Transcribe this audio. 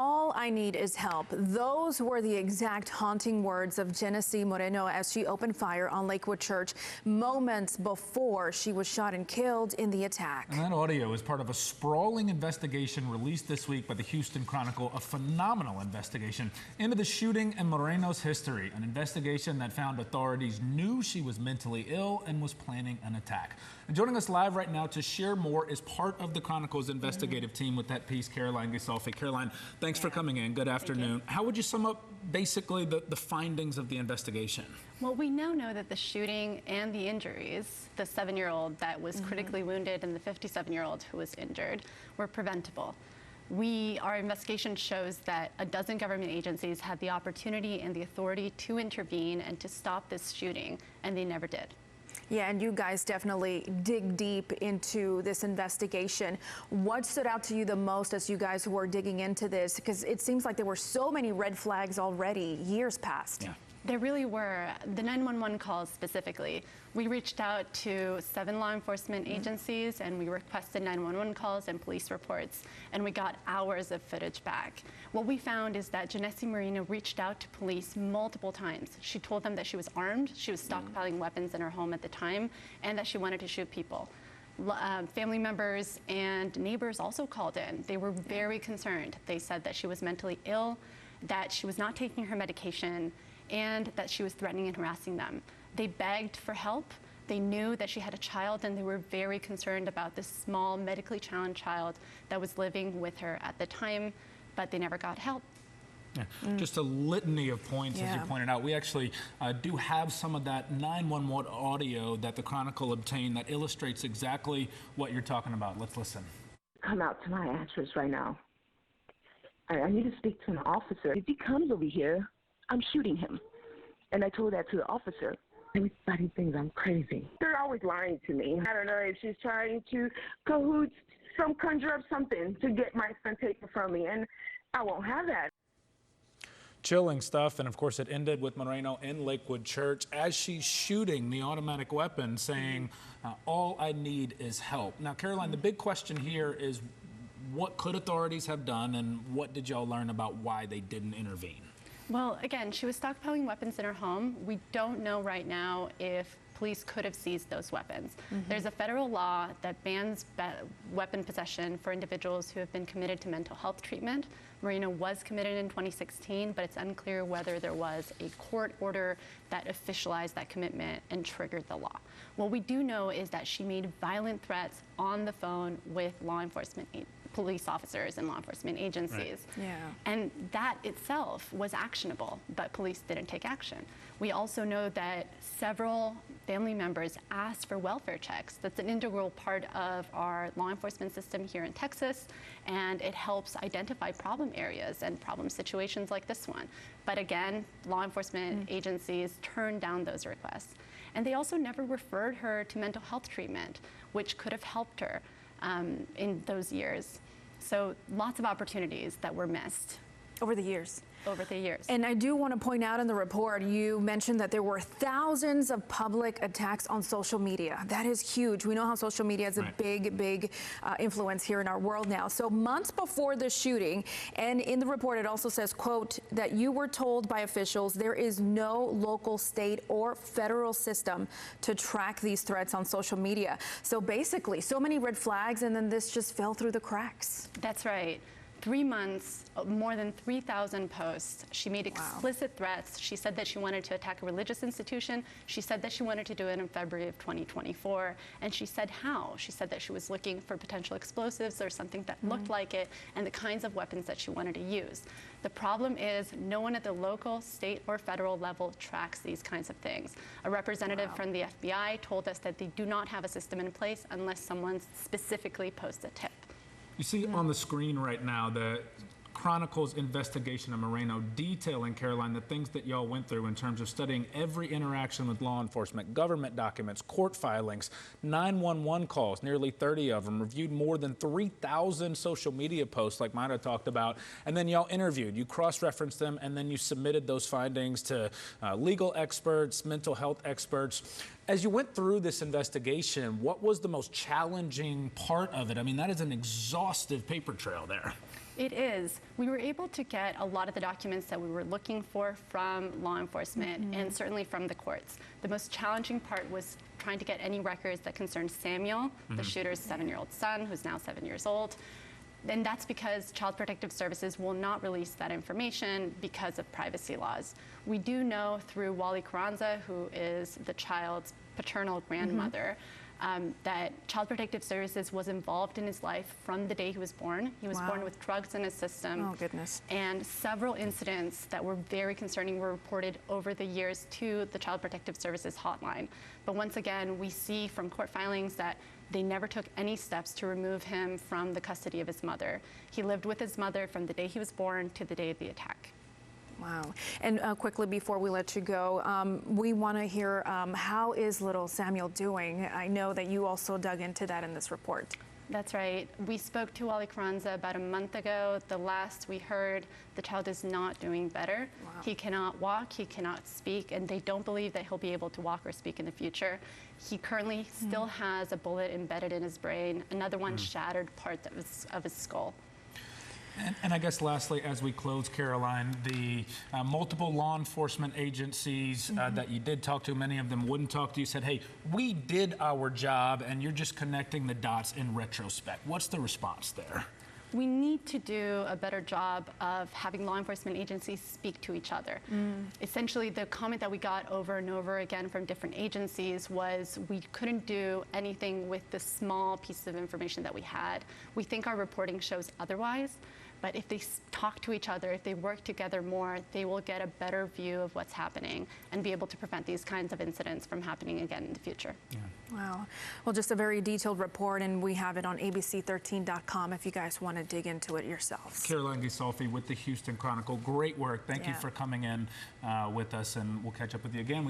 All I need is help. Those were the exact haunting words of Genesee Moreno as she opened fire on Lakewood Church moments before she was shot and killed in the attack. And that audio is part of a sprawling investigation released this week by the Houston Chronicle, a phenomenal investigation into the shooting and Moreno's history, an investigation that found authorities knew she was mentally ill and was planning an attack. And joining us live right now to share more is part of the Chronicle's investigative team with that piece, Caroline Gisolfi. Caroline, thanks for coming in. Good afternoon. How would you sum up basically the findings of the investigation? Well, we now know that the shooting and the injuries, the 7-year-old that was critically wounded and the 57-year-old who was injured, were preventable. Our investigation shows that a dozen government agencies had the opportunity and the authority to intervene and to stop this shooting, and they never did. Yeah, and you guys definitely dig deep into this investigation. What stood out to you the most as you guys were digging into this? Because it seems like there were so many red flags already, years past. Yeah. There really were. The 911 calls specifically. We reached out to 7 law enforcement agencies and we requested 911 calls and police reports, and we got hours of footage back. What we found is that Genesee Moreno reached out to police multiple times. She told them that she was armed, she was stockpiling weapons in her home at the time, and that she wanted to shoot people. Family members and neighbors also called in. They were very concerned. They said that she was mentally ill, that she was not taking her medication, and that she was threatening and harassing them. They begged for help. They knew that she had a child, and they were very concerned about this small medically challenged child that was living with her at the time, but they never got help. Yeah. Just a litany of points, as you pointed out. We actually do have some of that 911 audio that the Chronicle obtained that illustrates exactly what you're talking about. Let's listen. Come out to my address right now. I need to speak to an officer. If he comes over here, I'm shooting him. And I told that to the officer. Everybody thinks I'm crazy. They're always lying to me. I don't know if she's trying to cahoots, conjure up something to get my son taken from me, and I won't have that. Chilling stuff, and of course it ended with Moreno in Lakewood Church as she's shooting the automatic weapon, saying, all I need is help. Now, Caroline, the big question here is what could authorities have done, and what did y'all learn about why they didn't intervene? Well, again, she was stockpiling weapons in her home. We don't know right now if police could have seized those weapons. There's a federal law that bans weapon possession for individuals who have been committed to mental health treatment. Moreno was committed in 2016, but it's unclear whether there was a court order that officialized that commitment and triggered the law. What we do know is that she made violent threats on the phone with law enforcement police officers and law enforcement agencies. Right. Yeah. And that itself was actionable, but police didn't take action. We also know that several family members asked for welfare checks. That's an integral part of our law enforcement system here in Texas, and it helps identify problem areas and problem situations like this one. But again, law enforcement agencies turned down those requests. And they also never referred her to mental health treatment, which could have helped her in those years. So lots of opportunities that were missed. Over the years. Over the years. And I do want to point out in the report, you mentioned that there were thousands of public attacks on social media. That is huge. We know how social media is a big influence here in our world now. So months before the shooting, and in the report it also says, quote, that you were told by officials there is no local, state, or federal system to track these threats on social media. So basically, so many red flags, and then this just fell through the cracks. That's right. 3 months, more than 3,000 posts. She made explicit threats. She said that she wanted to attack a religious institution. She said that she wanted to do it in February of 2024. And she said how. She said that she was looking for potential explosives or something that looked like it, and the kinds of weapons that she wanted to use. The problem is no one at the local, state, or federal level tracks these kinds of things. A representative from the FBI told us that they do not have a system in place unless someone specifically posts a tip. You see on the screen right now the Chronicle's investigation of Moreno, detailing, Caroline, the things that y'all went through in terms of studying every interaction with law enforcement, government documents, court filings, 911 calls, nearly 30 of them, reviewed more than 3,000 social media posts like Mayra talked about, and then y'all interviewed, you cross-referenced them, and then you submitted those findings to legal experts, mental health experts. As you went through this investigation, what was the most challenging part of it? I mean, that is an exhaustive paper trail there. It is. We were able to get a lot of the documents that we were looking for from law enforcement and certainly from the courts. The most challenging part was trying to get any records that concerned Samuel, the shooter's 7-year-old son, who's now 7 years old. And that's because Child Protective Services will not release that information because of privacy laws. We do know through Wally Carranza, who is the child's paternal grandmother, that Child Protective Services was involved in his life from the day he was born. He was born with drugs in his system. Oh, goodness. And several incidents that were very concerning were reported over the years to the Child Protective Services hotline. But once again, we see from court filings that they never took any steps to remove him from the custody of his mother. He lived with his mother from the day he was born to the day of the attack. Wow. And quickly before we let you go, we want to hear how is little Samuel doing? I know that you also dug into that in this report. That's right. We spoke to Wally Carranza about a month ago. The last we heard, the child is not doing better. Wow. He cannot walk, he cannot speak, and they don't believe that he'll be able to walk or speak in the future. He currently still has a bullet embedded in his brain, another one shattered part of his skull. And I guess lastly, as we close, Caroline, the multiple law enforcement agencies that you did talk to, many of them wouldn't talk to you, said, hey, we did our job and you're just connecting the dots in retrospect. What's the response there? We need to do a better job of having law enforcement agencies speak to each other. Essentially, the comment that we got over and over again from different agencies was we couldn't do anything with the small pieces of information that we had. We think our reporting shows otherwise, but if they talk to each other, if they work together more, they will get a better view of what's happening and be able to prevent these kinds of incidents from happening again in the future. Yeah. Wow. Well, just a very detailed report, and we have it on ABC13.com if you guys want to dig into it yourselves. Caroline Ghisolfi with the Houston Chronicle. Great work. Thank you for coming in with us, and we'll catch up with you again.